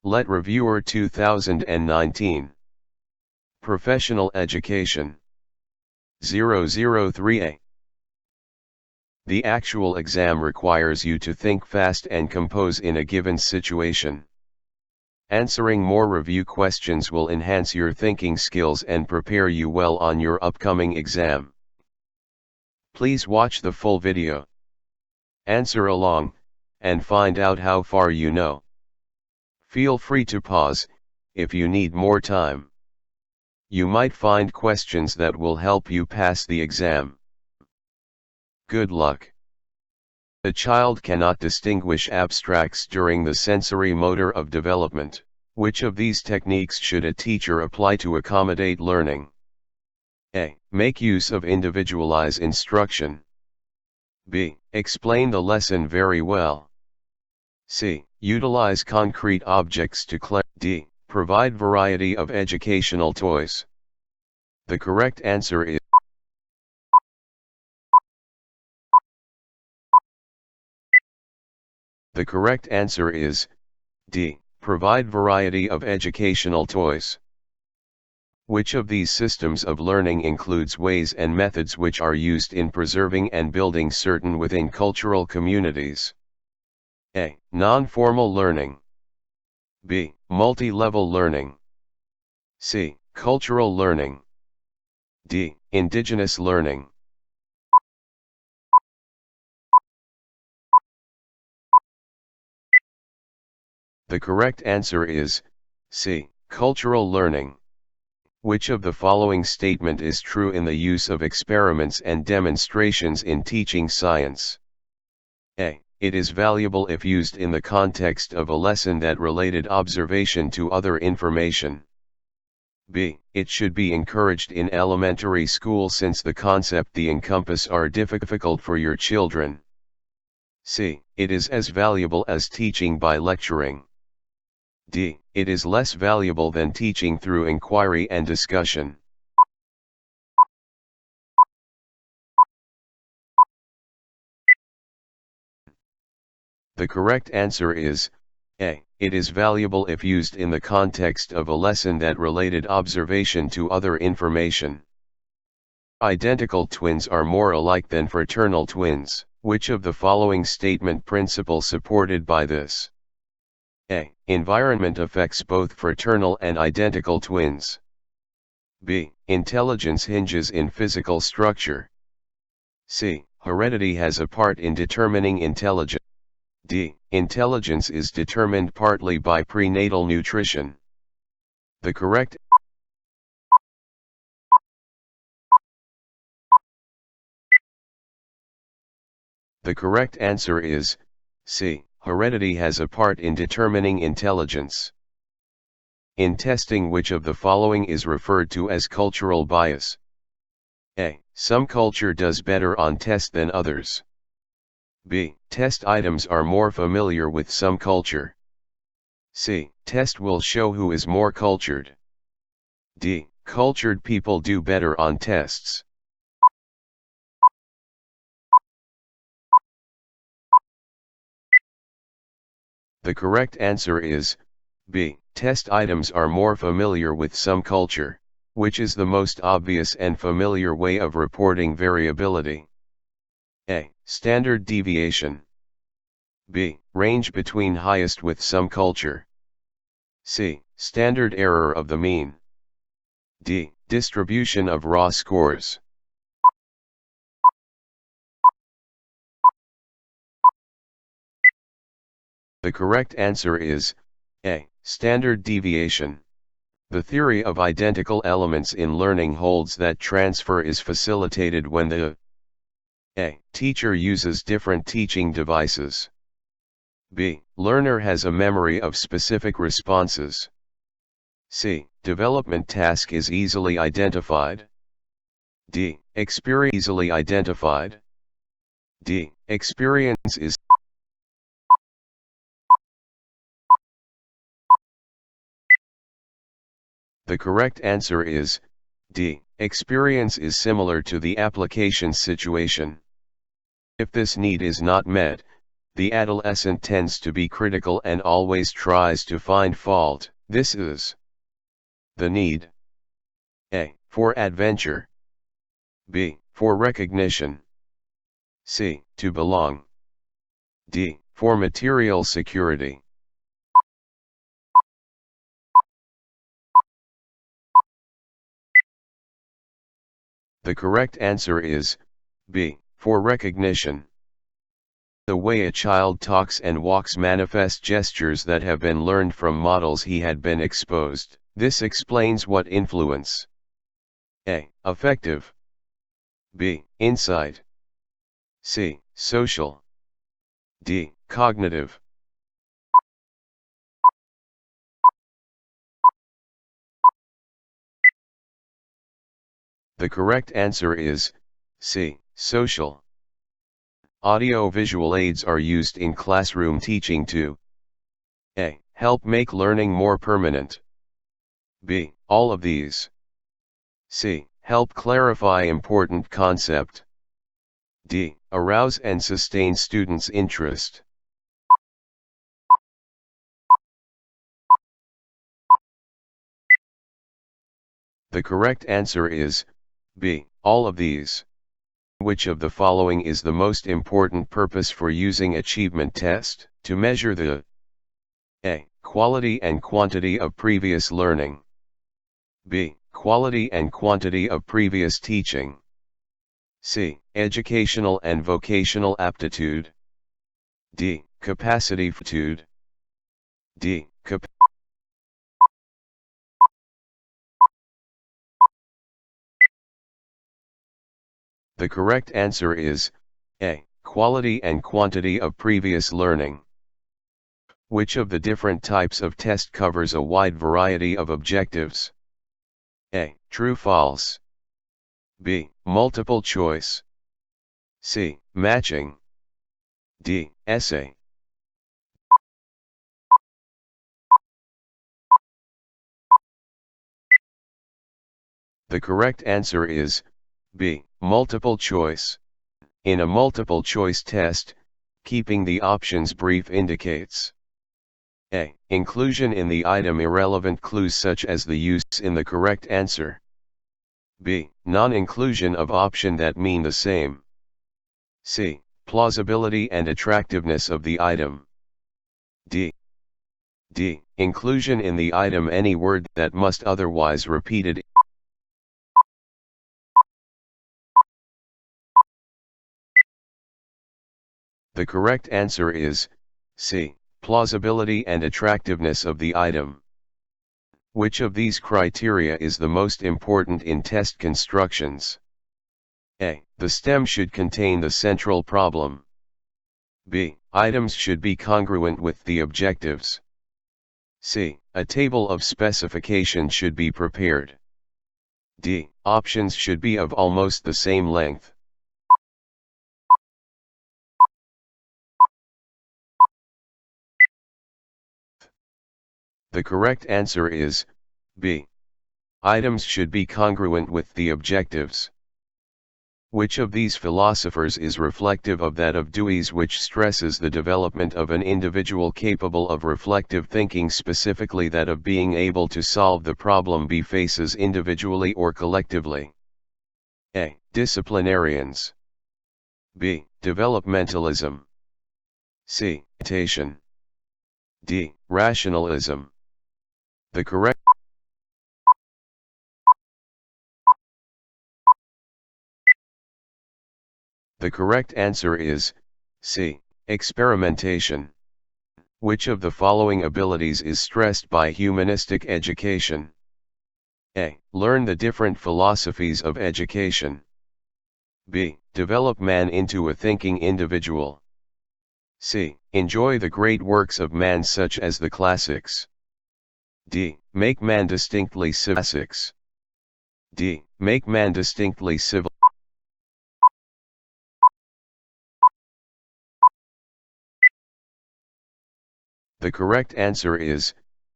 Let Reviewer 2019. Professional Education 003A. The actual exam requires you to think fast and compose in a given situation. Answering more review questions will enhance your thinking skills and prepare you well on your upcoming exam. Please watch the full video. Answer along, and find out how far you know. Feel free to pause, if you need more time. You might find questions that will help you pass the exam. Good luck. A child cannot distinguish abstracts during the sensory motor of development. Which of these techniques should a teacher apply to accommodate learning? A. Make use of individualized instruction. B. Explain the lesson very well. C. Utilize concrete objects to clarify. D. Provide variety of educational toys. The correct answer is D. Provide variety of educational toys. Which of these systems of learning includes ways and methods which are used in preserving and building certain within cultural communities? A. Non-formal learning. B. Multi-level learning. C. Cultural learning. D. Indigenous learning. The correct answer is C. Cultural learning. Which of the following statement is true in the use of experiments and demonstrations in teaching science? A. It is valuable if used in the context of a lesson that related observation to other information. B. It should be encouraged in elementary school since the concept they encompass are difficult for your children. C. It is as valuable as teaching by lecturing. D. It is less valuable than teaching through inquiry and discussion. The correct answer is A. It is valuable if used in the context of a lesson that related observation to other information. Identical twins are more alike than fraternal twins. Which of the following statement principle supported by this? A. Environment affects both fraternal and identical twins. B. Intelligence hinges in physical structure. C. Heredity has a part in determining intelligence. D. Intelligence is determined partly by prenatal nutrition. The correct answer is C. Heredity has a part in determining intelligence. In testing, which of the following is referred to as cultural bias? A. Some culture does better on test than others. B. Test items are more familiar with some culture. C. Test will show who is more cultured. D. Cultured people do better on tests. The correct answer is B. Test items are more familiar with some culture, which is the most obvious and familiar way of reporting variability. A. Standard deviation. B. Range between highest with some culture. C. Standard error of the mean. D. Distribution of raw scores. The correct answer is A. Standard deviation. The theory of identical elements in learning holds that transfer is facilitated when the A. Teacher uses different teaching devices. B. Learner has a memory of specific responses. C. Development task is easily identified. D. Experience easily identified. D. Experience is. The correct answer is D. Experience is similar to the application situation. If this need is not met, The adolescent tends to be critical and always tries to find fault. This is the need. A. For adventure. B. For recognition. C. To belong. D. For material security. The correct answer is B. For recognition. The way a child talks and walks manifest gestures that have been learned from models he had been exposed. This explains what influence. A. Affective. B. Insight. C. Social. D. Cognitive. The correct answer is C. Social. Audio-visual aids are used in classroom teaching to A. Help make learning more permanent. B. All of these. C. Help clarify important concept. D. Arouse and sustain students' interest. The correct answer is B. All of these. Which of the following is the most important purpose for using achievement test? To measure the A. Quality and quantity of previous learning. B. Quality and quantity of previous teaching. C. Educational and vocational aptitude. D. Capacity aptitude. D. The correct answer is A. Quality and quantity of previous learning. Which of the different types of test covers a wide variety of objectives? A. True-false. B. Multiple choice. C. Matching. D. Essay. The correct answer is B. Multiple choice. In a multiple choice test, keeping the options brief indicates A. Inclusion in the item irrelevant clues such as the use in the correct answer. B. Non-inclusion of option that mean the same. C. Plausibility and attractiveness of the item. D. Inclusion in the item any word that must otherwise repeated. The correct answer is C. Plausibility and attractiveness of the item. Which of these criteria is the most important in test constructions? A. The stem should contain the central problem. B. Items should be congruent with the objectives. C. A table of specification should be prepared. D. Options should be of almost the same length. The correct answer is B. Items should be congruent with the objectives. Which of these philosophers is reflective of that of Dewey's, which stresses the development of an individual capable of reflective thinking, specifically that of being able to solve the problem B faces individually or collectively? A. Disciplinarians. B. Developmentalism. C. Imitation. D. Rationalism. The correct answer is C. Experimentation. Which of the following abilities is stressed by humanistic education? A. Learn the different philosophies of education. B. Develop man into a thinking individual. C. Enjoy the great works of man such as the classics. D. Make man distinctly civil. D. Make man distinctly civil. The correct answer is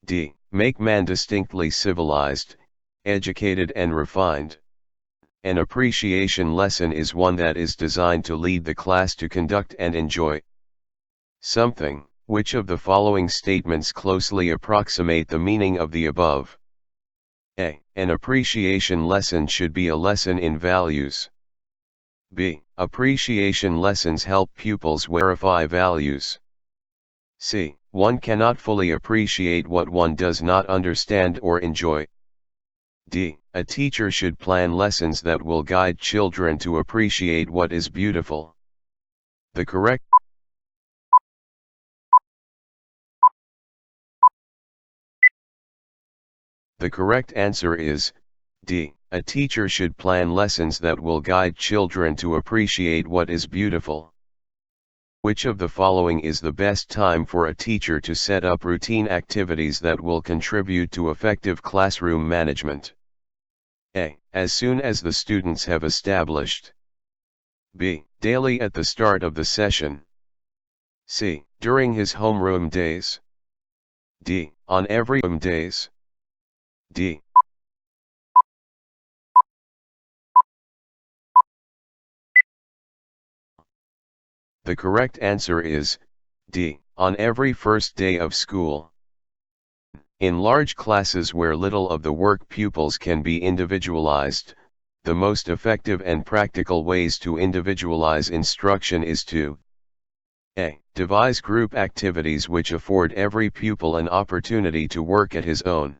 D. Make man distinctly civilized, educated and refined. An appreciation lesson is one that is designed to lead the class to conduct and enjoy something. Which of the following statements closely approximate the meaning of the above? A. An appreciation lesson should be a lesson in values. B. Appreciation lessons help pupils verify values. C. One cannot fully appreciate what one does not understand or enjoy. D. A teacher should plan lessons that will guide children to appreciate what is beautiful. The correct answer is D. A teacher should plan lessons that will guide children to appreciate what is beautiful. Which of the following is the best time for a teacher to set up routine activities that will contribute to effective classroom management? A. As soon as the students have established. B. Daily at the start of the session. C. During his homeroom days. D. On every days. D. The correct answer is D. On every first day of school. In large classes where little of the work pupils can be individualized, the most effective and practical ways to individualize instruction is to A. Devise group activities which afford every pupil an opportunity to work at his own.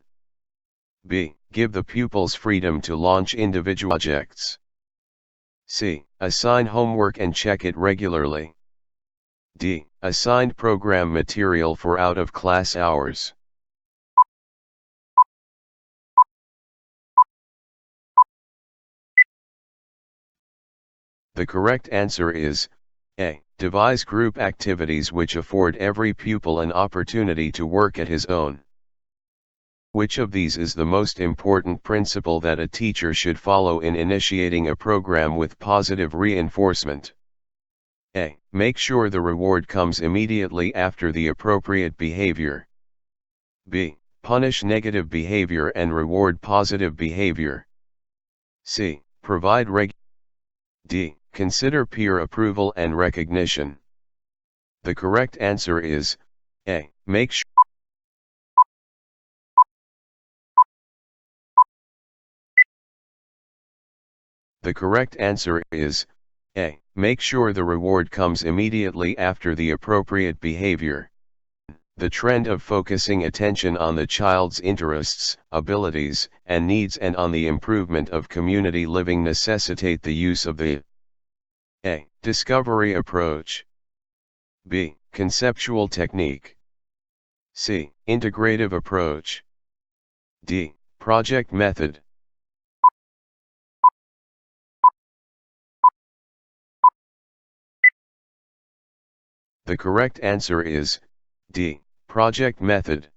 B. Give the pupils freedom to launch individual projects. C. Assign homework and check it regularly. D. Assigned program material for out-of-class hours. The correct answer is A. Devise group activities which afford every pupil an opportunity to work at his own. Which of these is the most important principle that a teacher should follow in initiating a program with positive reinforcement? A. Make sure the reward comes immediately after the appropriate behavior. B. Punish negative behavior and reward positive behavior. C. Provide D. Consider peer approval and recognition. The correct answer is A. Make sure. The correct answer is A. Make sure the reward comes immediately after the appropriate behavior. The trend of focusing attention on the child's interests, abilities, and needs and on the improvement of community living necessitate the use of the A. Discovery approach. B. Conceptual technique. C. Integrative approach. D. Project method. The correct answer is D. Project method.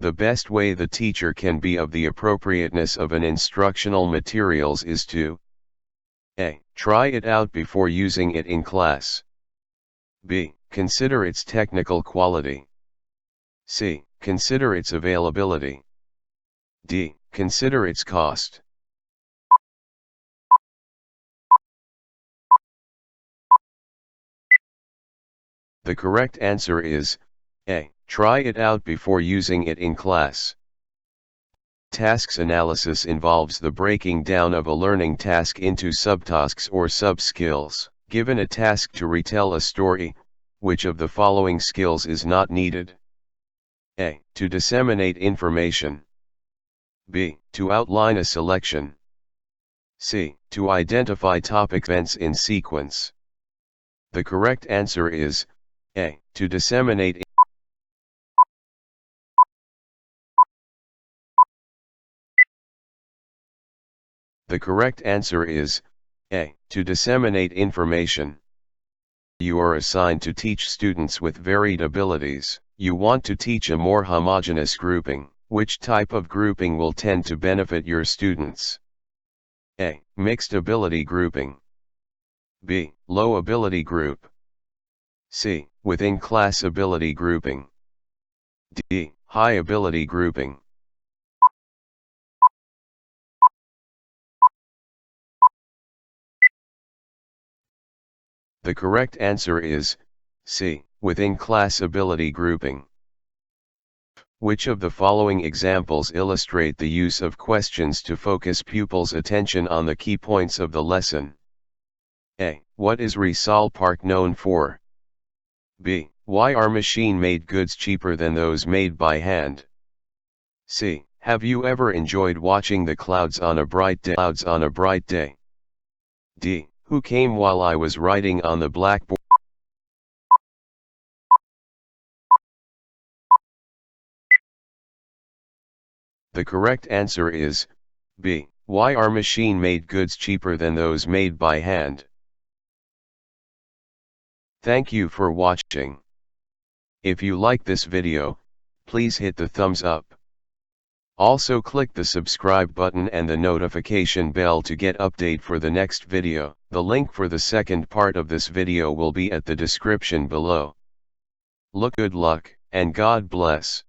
The best way the teacher can be of the appropriateness of an instructional materials is to A. Try it out before using it in class. B. Consider its technical quality. C. Consider its availability. D. Consider its cost. The correct answer is A. Try it out before using it in class. Tasks analysis involves the breaking down of a learning task into subtasks or sub-skills. Given a task to retell a story, which of the following skills is not needed? A. To disseminate information. B. To outline a selection. C. To identify topic events in sequence. The correct answer is A. To disseminate. The correct answer is A. To disseminate information. You are assigned to teach students with varied abilities. You want to teach a more homogeneous grouping. Which type of grouping will tend to benefit your students? A. Mixed ability grouping. B. Low ability group. C. Within class ability grouping. D. High ability grouping. The correct answer is C. within class ability grouping. Which of the following examples illustrate the use of questions to focus pupils' attention on the key points of the lesson? A. What is Rizal Park known for? B. Why are machine-made goods cheaper than those made by hand? C. Have you ever enjoyed watching the clouds on a bright day? D. Who came while I was writing on the blackboard? The correct answer is B. Why are machine-made goods cheaper than those made by hand? Thank you for watching. If you like this video, please hit the thumbs up. Also click the subscribe button and the notification bell to get update for the next video. The link for the second part of this video will be at the description below. Good luck, and God bless.